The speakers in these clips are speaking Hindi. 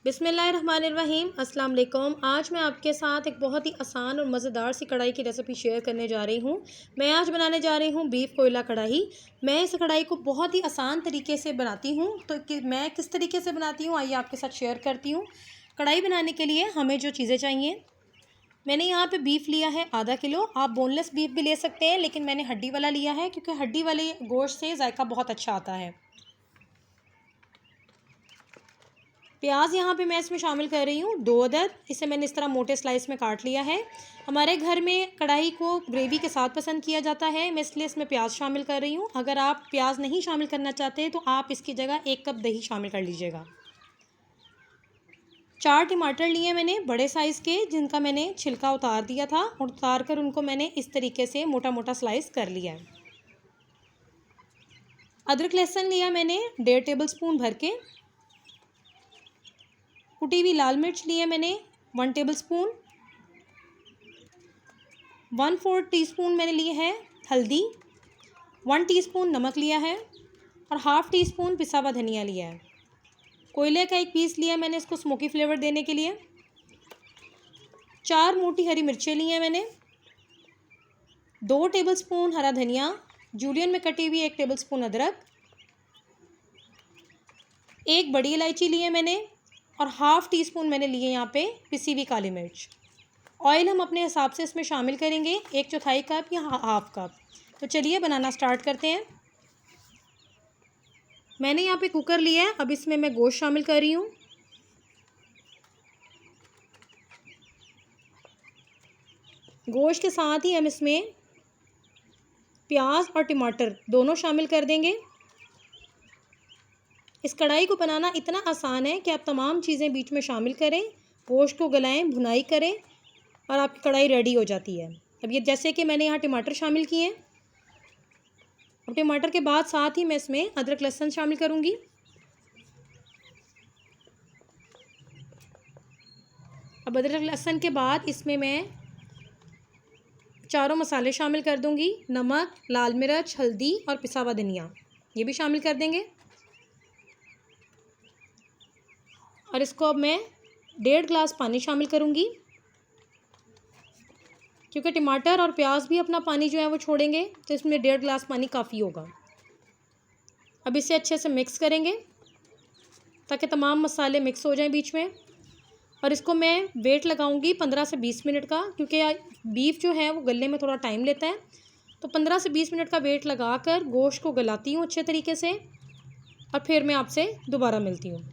बिस्मिल्लाहिर्रहमानिर्रहीम अस्सलाम वालेकुम। आज मैं आपके साथ एक बहुत ही आसान और मज़ेदार सी कढ़ाई की रेसिपी शेयर करने जा रही हूँ। मैं आज बनाने जा रही हूँ बीफ कोयला कढ़ाई। मैं इस कढ़ाई को बहुत ही आसान तरीके से बनाती हूँ, तो मैं किस तरीके से बनाती हूँ आइए आपके साथ शेयर करती हूँ। कढ़ाई बनाने के लिए हमें जो चीज़ें चाहिए, मैंने यहाँ पे बीफ लिया है आधा किलो। आप बोनलेस बीफ भी ले सकते हैं, लेकिन मैंने हड्डी वाला लिया है क्योंकि हड्डी वाले गोश्त से जायका बहुत अच्छा आता है। प्याज यहाँ पे मैं इसमें शामिल कर रही हूँ 2 अदद। इसे मैंने इस तरह मोटे स्लाइस में काट लिया है। हमारे घर में कढ़ाई को ग्रेवी के साथ पसंद किया जाता है, मैं इसलिए इसमें प्याज शामिल कर रही हूँ। अगर आप प्याज नहीं शामिल करना चाहते तो आप इसकी जगह 1 कप दही शामिल कर लीजिएगा। 4 टमाटर लिए मैंने बड़े साइज़ के, जिनका मैंने छिलका उतार दिया था और उतार कर उनको मैंने इस तरीके से मोटा मोटा स्लाइस कर लिया है। अदरक लहसुन लिया मैंने 1.5 टेबल स्पून भर के। कुटी हुई लाल मिर्च ली है मैंने 1 टेबल स्पून। 1/4 टीस्पून मैंने ली है हल्दी। 1 टीस्पून नमक लिया है और हाफ़ टी स्पून पिसा हुआ धनिया लिया है। कोयले का एक पीस लिया मैंने इसको स्मोकी फ्लेवर देने के लिए। 4 मोटी हरी मिर्चें ली हैं मैंने। 2 टेबल स्पून हरा धनिया, जूलियन में कटी हुई 1 टेबल स्पून अदरक। 1 बड़ी इलायची ली है मैंने और हाफ़ टी स्पून मैंने लिए यहाँ पे पिसी हुई काली मिर्च। ऑयल हम अपने हिसाब से इसमें शामिल करेंगे, 1/4 कप या हाफ़ कप। तो चलिए बनाना स्टार्ट करते हैं। मैंने यहाँ पे कुकर लिया है, अब इसमें मैं गोश्त शामिल कर रही हूँ। गोश्त के साथ ही हम इसमें प्याज और टमाटर दोनों शामिल कर देंगे। इस कढ़ाई को बनाना इतना आसान है कि आप तमाम चीज़ें बीच में शामिल करें, गोश्त को गलाएं, भुनाई करें और आपकी कढ़ाई रेडी हो जाती है। अब ये जैसे कि मैंने यहाँ टमाटर शामिल किए हैं, अब टमाटर के बाद साथ ही मैं इसमें अदरक लहसुन शामिल करूँगी। अब अदरक लहसुन के बाद इसमें मैं चारों मसाले शामिल कर दूँगी, नमक, लाल मिर्च, हल्दी और पिसा हुआ धनिया, ये भी शामिल कर देंगे। और इसको अब मैं 1.5 गिलास पानी शामिल करूँगी, क्योंकि टमाटर और प्याज भी अपना पानी जो है वो छोड़ेंगे, तो इसमें 1.5 गिलास पानी काफ़ी होगा। अब इसे अच्छे से मिक्स करेंगे ताकि तमाम मसाले मिक्स हो जाएं बीच में। और इसको मैं वेट लगाऊंगी 15 से 20 मिनट का, क्योंकि बीफ जो है वो गलने में थोड़ा टाइम लेता है। तो 15 से 20 मिनट का वेट लगाकर गोश्त को गलाती हूँ अच्छे तरीके से और फिर मैं आपसे दोबारा मिलती हूँ।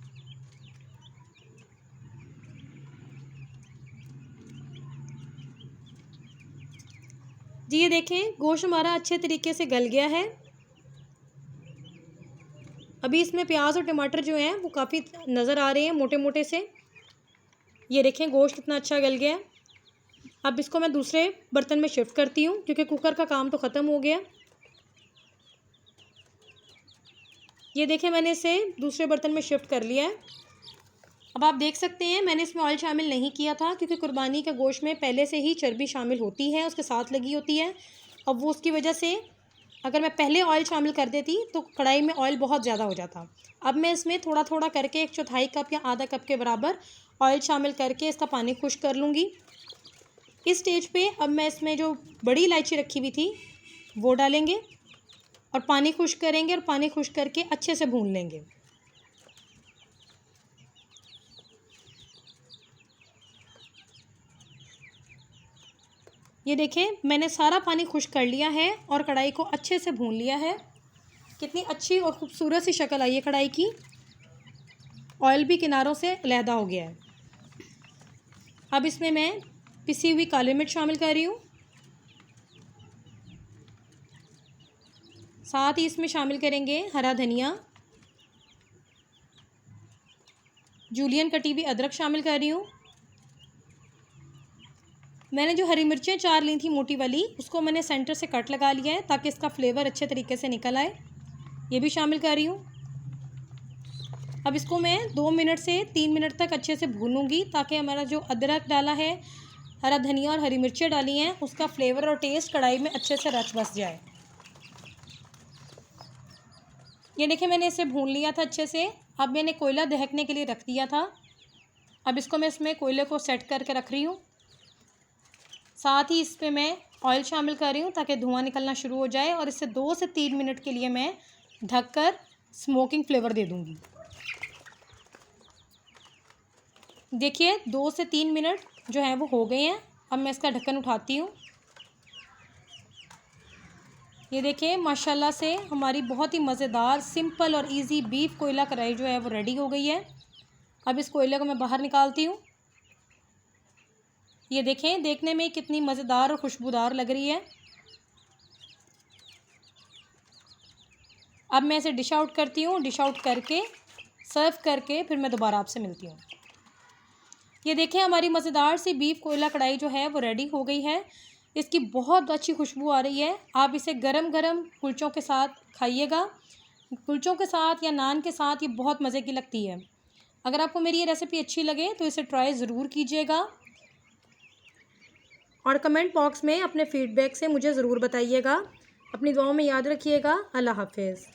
जी ये देखें, गोश्त हमारा अच्छे तरीके से गल गया है। अभी इसमें प्याज और टमाटर जो हैं वो काफ़ी नज़र आ रहे हैं मोटे मोटे से। ये देखें गोश्त कितना अच्छा गल गया है। अब इसको मैं दूसरे बर्तन में शिफ्ट करती हूँ, क्योंकि कुकर का काम तो ख़त्म हो गया। ये देखें मैंने इसे दूसरे बर्तन में शिफ्ट कर लिया है। अब आप देख सकते हैं मैंने इसमें ऑयल शामिल नहीं किया था, क्योंकि कुर्बानी के गोश्त में पहले से ही चर्बी शामिल होती है, उसके साथ लगी होती है। अब वो उसकी वजह से अगर मैं पहले ऑयल शामिल कर देती तो कढ़ाई में ऑयल बहुत ज़्यादा हो जाता। अब मैं इसमें थोड़ा थोड़ा करके 1/4 कप या आधा कप के बराबर ऑयल शामिल करके इसका पानी खुश्क कर लूँगी। इस स्टेज पे अब मैं इसमें जो बड़ी इलायची रखी हुई थी वो डालेंगे और पानी खुश्क करेंगे और पानी खुश्क करके अच्छे से भून लेंगे। ये देखें मैंने सारा पानी खुश्क कर लिया है और कढ़ाई को अच्छे से भून लिया है। कितनी अच्छी और ख़ूबसूरत सी शक्ल आई है कढ़ाई की। ऑयल भी किनारों से अलहदा हो गया है। अब इसमें मैं पिसी हुई काली मिर्च शामिल कर रही हूँ। साथ ही इसमें शामिल करेंगे हरा धनिया, जूलियन कटी हुई अदरक शामिल कर रही हूँ। मैंने जो हरी मिर्चें 4 ली थी मोटी वाली, उसको मैंने सेंटर से कट लगा लिया है ताकि इसका फ्लेवर अच्छे तरीके से निकल आए, ये भी शामिल कर रही हूँ। अब इसको मैं 2 मिनट से 3 मिनट तक अच्छे से भूनूंगी, ताकि हमारा जो अदरक डाला है, हरा धनिया और हरी मिर्चें डाली हैं, उसका फ्लेवर और टेस्ट कढ़ाई में अच्छे से रच बस जाए। ये देखिए मैंने इसे भून लिया था अच्छे से। अब मैंने कोयला दहकने के लिए रख दिया था। अब इसको मैं इसमें कोयले को सेट करके रख रही हूँ। साथ ही इस पे मैं ऑयल शामिल कर रही हूँ ताकि धुआं निकलना शुरू हो जाए और इसे 2 से 3 मिनट के लिए मैं ढककर स्मोकिंग फ्लेवर दे दूँगी। देखिए 2 से 3 मिनट जो है वो हो गए हैं। अब मैं इसका ढक्कन उठाती हूँ। ये देखिए माशाल्लाह से हमारी बहुत ही मज़ेदार, सिंपल और इजी बीफ कोयला कढ़ाई जो है वो रेडी हो गई है। अब इस कोयले को मैं बाहर निकालती हूँ। ये देखें, देखने में कितनी मज़ेदार और खुशबूदार लग रही है। अब मैं इसे डिश आउट करती हूँ। डिश आउट करके सर्व करके फिर मैं दोबारा आपसे मिलती हूँ। ये देखें हमारी मज़ेदार सी बीफ कोयला कढ़ाई जो है वो रेडी हो गई है। इसकी बहुत अच्छी खुशबू आ रही है। आप इसे गरम गरम कुलचों के साथ खाइएगा। कुलचों के साथ या नान के साथ ये बहुत मज़े की लगती है। अगर आपको मेरी ये रेसिपी अच्छी लगे तो इसे ट्राई ज़रूर कीजिएगा और कमेंट बॉक्स में अपने फ़ीडबैक से मुझे ज़रूर बताइएगा। अपनी दुआओं में याद रखिएगा। अल्लाह हाफ़िज़।